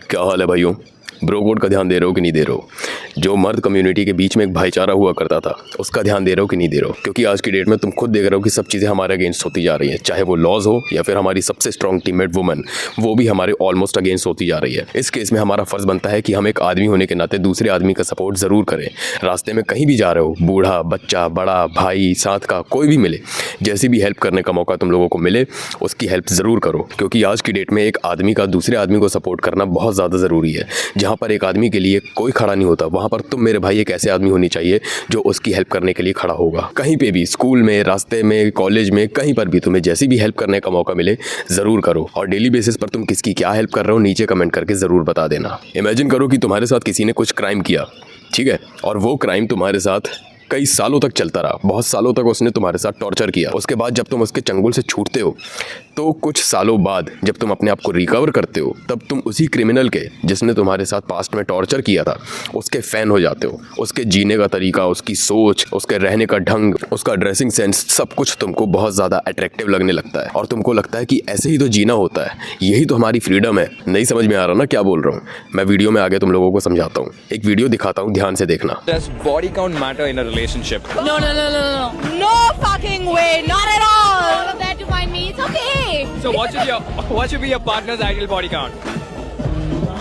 क्या हाल है भाइयों? ब्रो कोड का ध्यान दे रहे हो कि नहीं दे रहे हो? जो मर्द कम्युनिटी के बीच में एक भाईचारा हुआ करता था, उसका ध्यान दे रहे हो कि नहीं दे रहे हो? क्योंकि आज की डेट में तुम खुद देख रहे हो कि सब चीज़ें हमारे अगेंस्ट होती जा रही हैं, चाहे वो लॉज हो या फिर हमारी सबसे स्ट्रॉन्ग टीममेट वुमन, वो भी हमारे ऑलमोस्ट अगेंस्ट होती जा रही है। इस केस में हमारा फर्ज बनता है कि हम एक आदमी होने के नाते दूसरे आदमी का सपोर्ट ज़रूर करें। रास्ते में कहीं भी जा रहे हो, बूढ़ा, बच्चा, बड़ा, भाई, साथ का कोई भी मिले, जैसी भी हेल्प करने का मौका तुम लोगों को मिले, उसकी हेल्प ज़रूर करो। क्योंकि आज की डेट में एक आदमी का दूसरे आदमी को सपोर्ट करना बहुत ज़्यादा ज़रूरी है। जहाँ पर एक आदमी के लिए कोई खड़ा नहीं होता, वहाँ पर तुम मेरे भाई एक ऐसे आदमी होनी चाहिए जो उसकी हेल्प करने के लिए खड़ा होगा। कहीं पे भी, स्कूल में, रास्ते में, कॉलेज में, कहीं पर भी तुम्हें जैसी भी हेल्प करने का मौका मिले ज़रूर करो। और डेली बेसिस पर तुम किसकी क्या हेल्प कर रहे हो नीचे कमेंट करके ज़रूर बता देना। इमेजिन करो कि तुम्हारे साथ किसी ने कुछ क्राइम किया, ठीक है, और वो क्राइम तुम्हारे साथ कई सालों तक चलता रहा, बहुत सालों तक उसने तुम्हारे साथ टॉर्चर किया। उसके बाद जब तुम उसके चंगुल से छूटते हो, तो कुछ सालों बाद जब तुम अपने आप को रिकवर करते हो, तब तुम उसी क्रिमिनल के, जिसने तुम्हारे साथ पास्ट में टॉर्चर किया था, उसके फ़ैन हो जाते हो। उसके जीने का तरीका, उसकी सोच, उसके रहने का ढंग, उसका ड्रेसिंग सेंस, सब कुछ तुमको बहुत ज़्यादा अट्रैक्टिव लगने लगता है। और तुमको लगता है कि ऐसे ही तो जीना होता है, यही तो हमारी फ्रीडम है। नहीं समझ में आ रहा ना क्या बोल रहा हूँ? मैं वीडियो में आगे तुम लोगों को समझाता हूँ। एक वीडियो दिखाता हूँ, ध्यान से देखना। Does body count matter in a relationship? No. No fucking way. Not at all. All of that to find me. It's okay. So what should be your partner's ideal body count?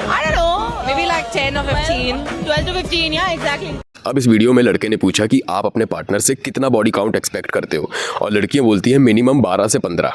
I don't know. Maybe like 10 or 15. 12 to 15. Yeah, exactly. अब इस video में लड़के ने पूछा कि आप अपने partner से कितना बॉडी काउंट एक्सपेक्ट करते हो, और लड़कियां बोलती हैं मिनिमम 12 से 15।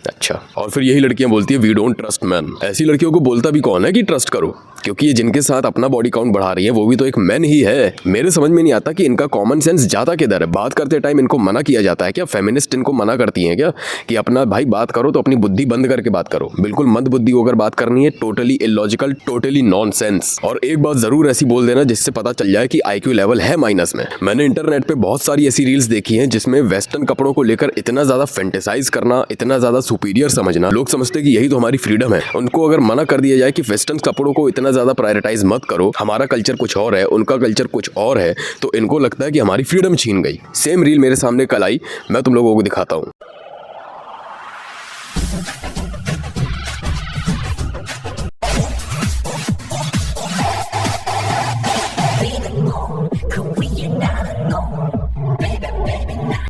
अच्छा, और फिर यही लड़कियां बोलती है वी डोंट ट्रस्ट मैन। ऐसी लड़कियों को बोलता भी कौन है कि ट्रस्ट करो? क्योंकि ये जिनके साथ अपना बॉडी काउंट बढ़ा रही है वो भी तो एक मैन ही है। मेरे समझ में नहीं आता कि इनका कॉमन सेंस जाता किधर है। बात करते टाइम इनको मना किया जाता है क्या? फेमिनिस्ट इनको मना करती हैं क्या कि अपना भाई बात करो तो अपनी बुद्धि बंद करके बात करो? बिल्कुल मंद बुद्धि होकर बात करनी है, टोटली इलॉजिकल, टोटली नॉनसेंस। और एक बात जरूर ऐसी बोल देना जिससे पता चल जाए कि IQ लेवल है माइनस में। मैंने इंटरनेट पे बहुत सारी ऐसी रील्स देखी हैं जिसमें वेस्टर्न कपड़ों को लेकर इतना ज्यादा फेंटेसाइज करना, इतना ज्यादा सुपीरियर समझना, लोग समझते हैं कि यही तो हमारी फ्रीडम है। उनको अगर मना कर दिया जाए कि वेस्टर्न कपड़ों को इतना ज्यादा प्रायोरिटाइज मत करो, हमारा कल्चर कुछ और है, उनका कल्चर कुछ और है, तो इनको लगता है कि हमारी फ्रीडम छीन गई। सेम रील मेरे सामने कल आई, मैं तुम लोगों को दिखाता हूं।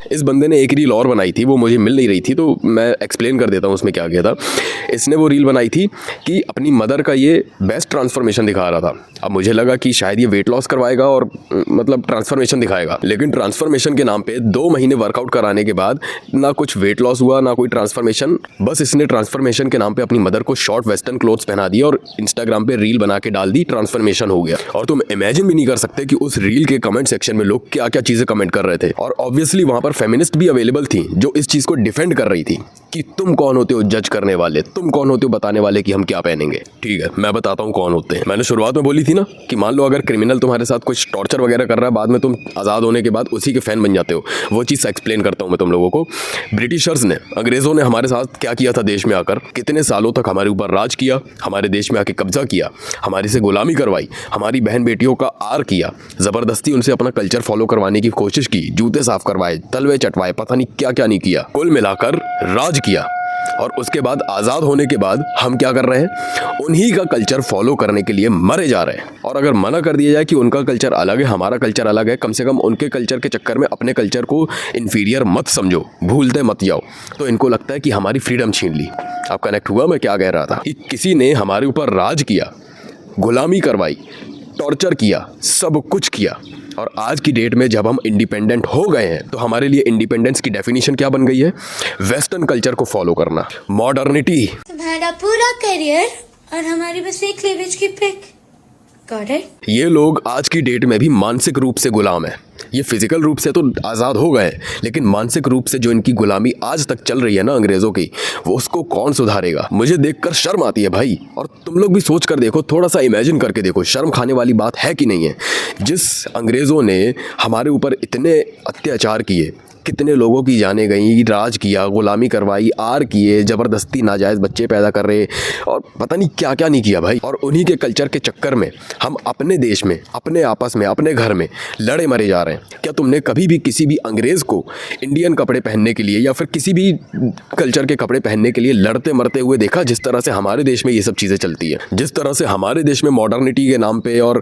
इस बंदे ने एक रील और बनाई थी, वो मुझे मिल नहीं रही थी, तो मैं एक्सप्लेन कर देता हूँ उसमें क्या किया था। इसने वो रील बनाई थी कि अपनी मदर का ये बेस्ट ट्रांसफॉर्मेशन दिखा रहा था। अब मुझे लगा कि शायद ये वेट लॉस करवाएगा और मतलब ट्रांसफॉर्मेशन दिखाएगा, लेकिन ट्रांसफॉर्मेशन के नाम पे 2 महीने वर्कआउट कराने के बाद ना कुछ वेट लॉस हुआ, ना कोई ट्रांसफॉर्मेशन। बस इसने ट्रांसफॉर्मेशन के नाम पे अपनी मदर को शॉर्ट वेस्टर्न क्लोथ्स पहना दिया और इंस्टाग्राम पे रील बना के डाल दी, ट्रांसफॉर्मेशन हो गया। और तुम इमेजिन भी नहीं कर सकते कि उस रील के कमेंट सेक्शन में लोग क्या क्या चीजें कमेंट कर रहे थे। और ऑब्वियसली वहां पर फेमिनिस्ट भी अवेलेबल थी जो इस चीज को डिफेंड कर रही थी कि तुम कौन होते हो जज करने वाले, तुम कौन होते हो बताने वाले कि हम क्या पहनेंगे। ठीक है, मैं बताता हूँ कौन होते हैं। मैंने शुरुआत में बोली थी ना कि मान लो अगर क्रिमिनल तुम्हारे साथ कुछ टॉर्चर वगैरह कर रहा है, बाद में तुम आज़ाद होने के बाद उसी के फैन बन जाते हो। वो चीज़ एक्सप्लेन करता हूँ मैं तुम लोगों को। ब्रिटिशर्स ने, अंग्रेजों ने हमारे साथ क्या किया था देश में आकर, कितने सालों तक हमारे ऊपर राज किया, हमारे देश में आके कब्जा किया, हमारी से गुलामी करवाई, हमारी बहन बेटियों का आर किया, ज़बरदस्ती उनसे अपना कल्चर फॉलो करवाने की कोशिश की, जूते साफ करवाए, तलवे चटवाए, पता नहीं क्या क्या नहीं किया, कुल मिलाकर राज किया। और उसके बाद आज़ाद होने के बाद हम क्या कर रहे हैं? उन्हीं का कल्चर फॉलो करने के लिए मरे जा रहे हैं। और अगर मना कर दिया जाए कि उनका कल्चर अलग है, हमारा कल्चर अलग है, कम से कम उनके कल्चर के चक्कर में अपने कल्चर को इन्फीरियर मत समझो, भूलते मत जाओ, तो इनको लगता है कि हमारी फ्रीडम छीन ली। आप कनेक्ट हुआ मैं क्या कह रहा था? कि किसी ने हमारे ऊपर राज किया, गुलामी करवाई, टॉर्चर किया, सब कुछ किया। और आज की डेट में जब हम इंडिपेंडेंट हो गए हैं, तो हमारे लिए इंडिपेंडेंस की डेफिनेशन क्या बन गई है? वेस्टर्न कल्चर को फॉलो करना, मॉडर्निटी। तुम्हारा पूरा करियर और हमारी बस एक क्लीवेज की पिक। Got it? ये लोग आज की डेट में भी मानसिक रूप से गुलाम है। ये फिजिकल रूप से तो आज़ाद हो गए, लेकिन मानसिक रूप से जो इनकी गुलामी आज तक चल रही है ना अंग्रेज़ों की, वो उसको कौन सुधारेगा? मुझे देखकर शर्म आती है भाई। और तुम लोग भी सोच कर देखो, थोड़ा सा इमेजिन करके देखो, शर्म खाने वाली बात है कि नहीं है? जिस अंग्रेज़ों ने हमारे ऊपर इतने अत्याचार किए, कितने लोगों की जानें गई, राज किया, गुलामी करवाई, आर किए, ज़बरदस्ती नाजायज़ बच्चे पैदा कर रहे और पता नहीं क्या क्या नहीं किया भाई। और उन्हीं के कल्चर के चक्कर में हम अपने देश में, अपने आपस में, अपने घर में लड़े मरे जा रहे हैं। क्या तुमने कभी भी किसी भी अंग्रेज़ को इंडियन कपड़े पहनने के लिए या फिर किसी भी कल्चर के कपड़े पहनने के लिए लड़ते मरते हुए देखा? जिस तरह से हमारे देश में ये सब चीज़ें चलती है, जिस तरह से हमारे देश में मॉडर्निटी के नाम पे और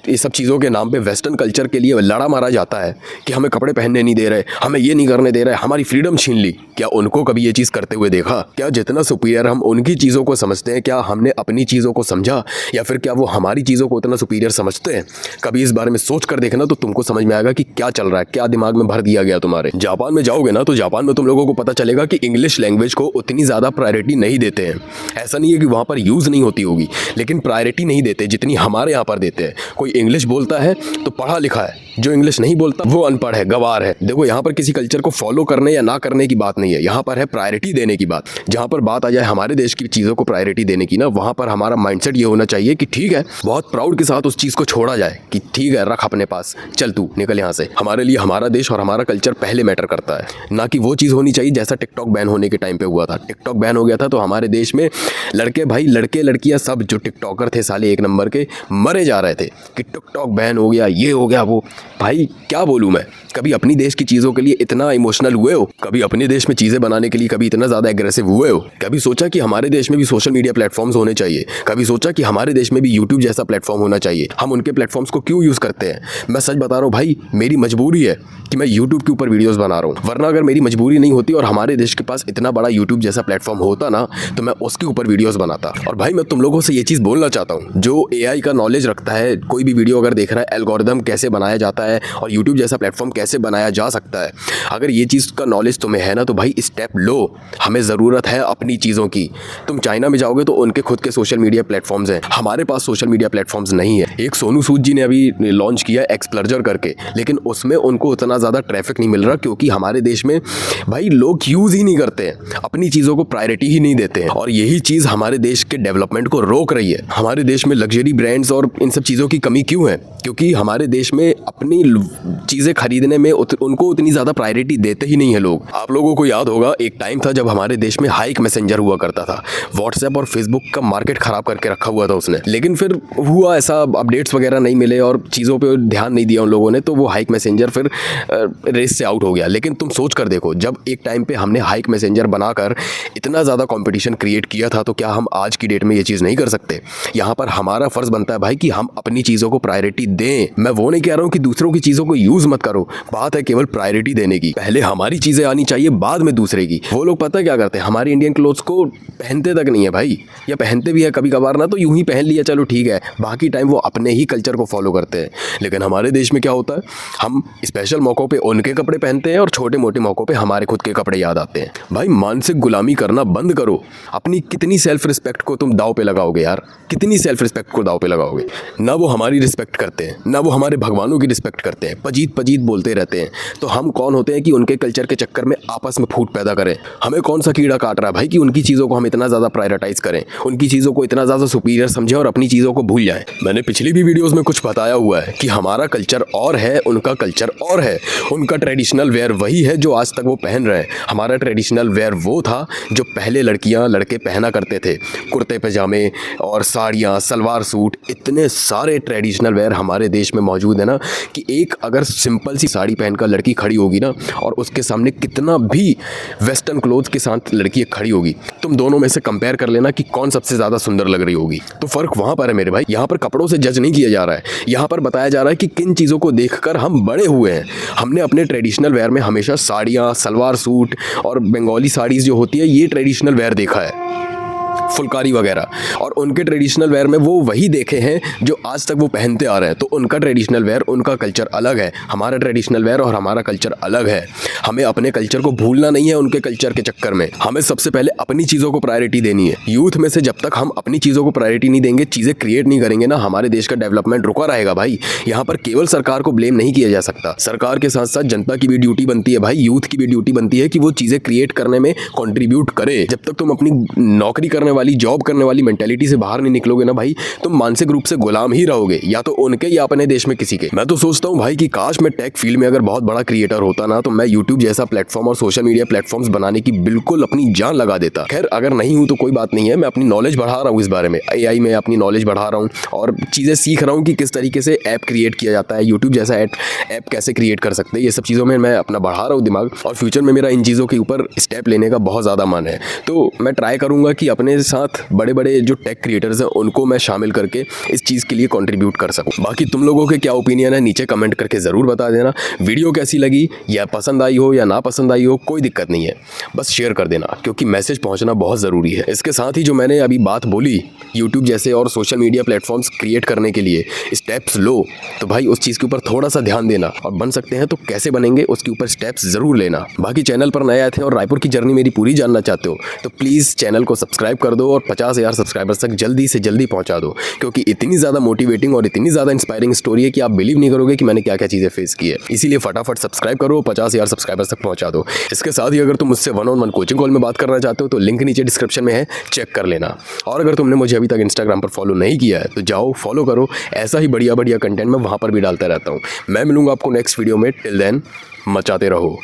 ये सब चीज़ों के नाम पे वेस्टर्न कल्चर के लिए लड़ा मारा जाता है कि हमें कपड़े पहनने नहीं दे रहे, हमें ये नहीं करने दे रहे, हमारी फ्रीडम छीन ली। क्या उनको कभी ये चीज़ करते हुए देखा? क्या जितना सुपीरियर हम उनकी चीज़ों को समझते हैं, क्या हमने अपनी चीज़ों को समझा या फिर क्या वो हमारी चीज़ों को उतना सुपीरियर समझते हैं? कभी इस बारे में सोच कर देखना तो तुमको समझ में आएगा कि क्या चल रहा है, क्या दिमाग में भर दिया गया तुम्हारे। जापान में जाओगे ना तो जापान में तुम लोगों को पता चलेगा कि इंग्लिश लैंग्वेज को उतनी ज़्यादा प्रायोरिटी नहीं देते हैं। ऐसा नहीं है कि वहाँ पर यूज़ नहीं होती होगी, लेकिन प्रायोरिटी नहीं देते जितनी हमारे यहाँ पर देते हैं। कोई इंग्लिश बोलता है तो पढ़ा लिखा है, जो इंग्लिश नहीं बोलता वो अनपढ़ है, गवार है। देखो यहाँ पर किसी कल्चर को फॉलो करने या ना करने की बात नहीं है, यहाँ पर है प्रायोरिटी देने की बात। जहाँ पर बात आ जाए हमारे देश की चीज़ों को प्रायोरिटी देने की ना, वहाँ पर हमारा माइंडसेट ये होना चाहिए कि ठीक है, बहुत प्राउड के साथ उस चीज़ को छोड़ा जाए कि ठीक है, रख अपने पास, चल तू निकल यहाँ से। हमारे लिए हमारा देश और हमारा कल्चर पहले मैटर करता है, ना कि वो चीज़ होनी चाहिए जैसा टिकटॉक बैन होने के टाइम पे हुआ था। टिकटॉक बैन हो गया था तो हमारे देश में लड़के भाई, लड़के लड़कियाँ सब जो टिकटॉकर थे साले एक नंबर के, मरे जा रहे थे कि टिकटॉक बैन हो गया, ये हो गया वो। भाई क्या बोलूँ मैं, कभी अपनी देश की चीज़ों के लिए इतना इमोशनल हुए हो? कभी अपने देश में चीज़ें बनाने के लिए कभी इतना ज़्यादा एग्रेसिव हुए हो? कभी सोचा कि हमारे देश में भी सोशल मीडिया प्लेटफॉर्म्स होने चाहिए? कभी सोचा कि हमारे देश में भी यूट्यूब जैसा प्लेटफॉर्म होना चाहिए? हम उनके प्लेटफॉर्म्स को क्यों यूज़ करते हैं? मैं सच बता रहा हूँ भाई, मेरी मजबूरी है कि मैं यूट्यूब के ऊपर वीडियोज़ बना रहा हूँ, वरना अगर मेरी मजबूरी नहीं होती और हमारे देश के पास इतना बड़ा यूट्यूब जैसा प्लेटफॉर्म होता ना, तो मैं उसके ऊपर वीडियोज़ बनाता। और भाई मैं तुम लोगों से ये चीज़ बोलना चाहता हूँ, जो AI का नॉलेज रखता है, कोई भी वीडियो अगर देख रहा है, एल्गोरिदम कैसे बनाया जाता है और यूट्यूब जैसा प्लेटफॉर्म कैसे बनाया जा सकता है, अगर ये चीज़ का नॉलेज तुम्हें है ना तो भाई स्टेप लो। हमें ज़रूरत है अपनी चीज़ों की। तुम चाइना में जाओगे तो उनके खुद के सोशल मीडिया प्लेटफॉर्म्स हैं, हमारे पास सोशल मीडिया प्लेटफॉर्म्स नहीं है। एक सोनू सूद जी ने अभी लॉन्च किया एक्सप्लर्जर करके, लेकिन उसमें उनको उतना ज़्यादा ट्रैफिक नहीं मिल रहा क्योंकि हमारे देश में भाई लोग यूज़ ही नहीं करते हैं, अपनी चीज़ों को प्रायोरिटी ही नहीं देते हैं। और यही चीज़ हमारे देश के डेवलपमेंट को रोक रही है। हमारे देश में लग्जरी ब्रांड्स और इन सब चीज़ों की कमी क्यों है? क्योंकि हमारे देश में अपनी चीज़ें खरीदने में उनको उतनी ज़्यादा प्रायोरिटी देते ही नहीं है लोग। आप लोगों को याद होगा एक टाइम था जब हमारे देश में हाइक मैसेंजर हुआ करता था। व्हाट्सएप और फेसबुक का मार्केट ख़राब करके रखा हुआ था उसने, लेकिन फिर हुआ ऐसा, अपडेट्स वगैरह नहीं मिले और चीज़ों पे ध्यान नहीं दिया उन लोगों ने, तो वो हाइक मैसेंजर फिर रेस से आउट हो गया। लेकिन तुम सोच कर देखो, जब एक टाइम पे हमने हाइक मैसेंजर बनाकर इतना ज़्यादा कंपटीशन क्रिएट किया था, तो क्या हम आज की डेट में ये चीज़ नहीं कर सकते? यहाँ पर हमारा फ़र्ज़ बनता है भाई कि हम अपनी चीज़ों को प्रायोरिटी दें। मैं वो नहीं कह रहा हूँ कि दूसरों की चीज़ों को यूज़ मत करो, बात है केवल प्रायोरिटी देने की। पहले हमारी चीज़ें आनी चाहिए, बाद में दूसरे की। वो लोग पता क्या करते हैं, हमारी इंडियन क्लोथ्स को पहनते तक नहीं है भाई, या पहनते भी है कभी कभार ना, तो यूं ही पहन लिया, चलो ठीक है, बाकी टाइम वो अपने ही कल्चर को फॉलो करते हैं। लेकिन हमारे देश में क्या होता है, हम स्पेशल मौक़ों पे उनके कपड़े पहनते हैं और छोटे मोटे मौक़ों पे हमारे खुद के कपड़े याद आते हैं। भाई मानसिक गुलामी करना बंद करो। अपनी कितनी सेल्फ रिस्पेक्ट को तुम दाव पे लगाओगे यार? कितनी सेल्फ रिस्पेक्ट को दाव पे लगाओगे? ना वो हमारी रिस्पेक्ट करते हैं, ना वो हमारे भगवानों की रिस्पेक्ट करते हैं, पजीत पजीत बोलते रहते हैं। तो हम कौन होते हैं कि उनके कल्चर के चक्कर में आपस में फूट पैदा करें? हमें कौन सा कीड़ा काट रहा है भाई कि उनकी चीज़ों को हम इतना ज़्यादा प्रायोरिटाइज करें, उनकी चीज़ों को इतना ज़्यादा सुपीरियर समझें और अपनी चीज़ों को भूल जाएं? मैंने पिछली भी वीडियोस में कुछ बताया हुआ है कि हमारा कल्चर और है, उनका कल्चर और है। उनका ट्रेडिशनल वेयर वही है जो आज तक वो पहन रहे हैं। हमारा ट्रेडिशनल वेयर वो था जो पहले लड़कियां लड़के पहना करते थे, कुर्ते पजामे और साड़ियाँ, सलवार सूट, इतने सारे ट्रेडिशनल वेयर हमारे देश में मौजूद है ना कि एक अगर सिंपल सी साड़ी पहनकर लड़की खड़ी होगी ना और उसके सामने कितना भी वेस्टर्न क्लोथ के साथ लड़की खड़ी होगी, तुम दोनों में से कंपेयर कर लेना कि कौन सबसे ज़्यादा सुंदर लग रही होगी। तो फ़र्क वहाँ पर है मेरे भाई। यहाँ पर कपड़ों से जज नहीं किया जा रहा है, यहाँ पर बताया जा रहा है कि किन चीज़ों को देखकर हम बड़े हुए हैं। हमने अपने ट्रेडिशनल वेयर में हमेशा साड़ियाँ, सलवार सूट और बंगाली साड़ीज़ जो होती है, ये ट्रेडिशनल वेयर देखा है, फुलकारी वगैरह, और उनके ट्रेडिशनल वेयर में वो वही देखे हैं जो आज तक वो पहनते आ रहे हैं। तो उनका ट्रेडिशनल वेयर, उनका कल्चर अलग है, हमारा ट्रेडिशनल वेयर और हमारा कल्चर अलग है। हमें अपने कल्चर को भूलना नहीं है उनके कल्चर के चक्कर में। हमें सबसे पहले अपनी चीज़ों को प्रायोरिटी देनी है। यूथ में से जब तक हम अपनी चीज़ों को प्रायोरिटी नहीं देंगे, चीज़ें क्रिएट नहीं करेंगे ना, हमारे देश का डेवलपमेंट रुका रहेगा भाई। यहाँ पर केवल सरकार को ब्लेम नहीं किया जा सकता, सरकार के साथ साथ जनता की भी ड्यूटी बनती है भाई, यूथ की भी ड्यूटी बनती है कि वो चीज़ें क्रिएट करने में कॉन्ट्रीब्यूट करे। जब तक तुम अपनी नौकरी करने वाली जॉब करने वाली मेंटेलिटी से बाहर नहीं निकलोगे ना भाई, तुम मानसिक रूप से गुलाम ही रहोगे, या तो उनके या अपने देश में किसी के। मैं तो सोचता हूँ भाई कि काश मैं टेक फील्ड में अगर बहुत बड़ा क्रिएटर होता ना, तो मैं यूट्यूब जैसा प्लेटफॉर्म और सोशल मीडिया प्लेटफॉर्म्स बनाने की बिल्कुल अपनी जान लगा देता। खैर अगर नहीं हूँ तो कोई बात नहीं है, मैं अपनी नॉलेज बढ़ा रहा हूँ इस बारे में, AI में अपनी नॉलेज बढ़ा रहा हूँ और चीज़ें सीख रहा हूँ कि किस तरीके से ऐप क्रिएट किया जाता है, यूट्यूब जैसा ऐप कैसे क्रिएट कर सकते हैं। ये सब चीज़ों में मैं अपना बढ़ा रहा हूँ दिमाग, और फ्यूचर में मेरा इन चीज़ों के ऊपर स्टेप लेने का बहुत ज़्यादा मन है। तो मैं ट्राई करूँगा कि अपने साथ बड़े बड़े जो टेक क्रिएटर्स हैं उनको मैं शामिल करके इस चीज़ के लिए कंट्रीब्यूट कर सकूँ। बाकी तुम लोगों के क्या ओपिनियन है नीचे कमेंट करके ज़रूर बता देना। वीडियो कैसी लगी, या पसंद आई हो या ना पसंद आई हो, कोई दिक्कत नहीं है, बस शेयर कर देना क्योंकि मैसेज पहुँचना बहुत ज़रूरी है। इसके साथ ही जो मैंने अभी बात बोली यूट्यूब जैसे और सोशल मीडिया प्लेटफॉर्म्स क्रिएट करने के लिए स्टेप्स लो, तो भाई उस चीज़ के ऊपर थोड़ा सा ध्यान देना, और बन सकते हैं तो कैसे बनेंगे उसके ऊपर स्टेप्स ज़रूर लेना। बाकी चैनल पर नए आए थे और रायपुर की जर्नी मेरी पूरी जानना चाहते हो तो प्लीज़ चैनल को सब्सक्राइब कर दो और 50,000 सब्सक्राइबर्स तक जल्दी से जल्दी पहुंचा दो, क्योंकि इतनी ज़्यादा मोटिवेटिंग और इतनी ज़्यादा इंस्पायरिंग स्टोरी है कि आप बिलीव नहीं करोगे कि मैंने क्या क्या चीज़ें फेस की है। इसीलिए फटाफट सब्सक्राइब करो, 50,000 सब्सक्राइबर्स तक पहुंचा दो। इसके साथ ही अगर तुम मुझसे 1-on-1 कोचिंग कॉल में बात करना चाहते हो तो लिंक नीचे डिस्क्रिप्शन में है, चेक कर लेना। और अगर तुमने मुझे अभी तक इंस्टाग्राम पर फॉलो नहीं किया है तो जाओ फॉलो करो, ऐसा ही बढ़िया बढ़िया कंटेंट मैं वहाँ पर भी डालता रहता हूँ। मैं मिलूंगा आपको नेक्स्ट वीडियो में, टिल देन मचाते रहो।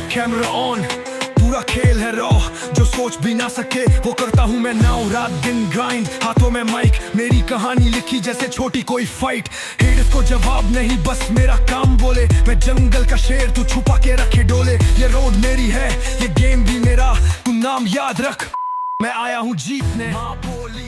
कैमरा ऑन, पूरा खेल है रॉ, जो सोच भी ना सके वो करता हूँ मैं नाउ, रात दिन ग्राइंड, हाथों में माइक, मेरी कहानी लिखी जैसे छोटी कोई फाइट। हेडर्स को जवाब नहीं बस मेरा काम बोले, मैं जंगल का शेर तू छुपा के रखे डोले। ये रोड मेरी है, ये गेम भी मेरा, तू नाम याद रख, मैं आया हूँ जीतने। माँ बोली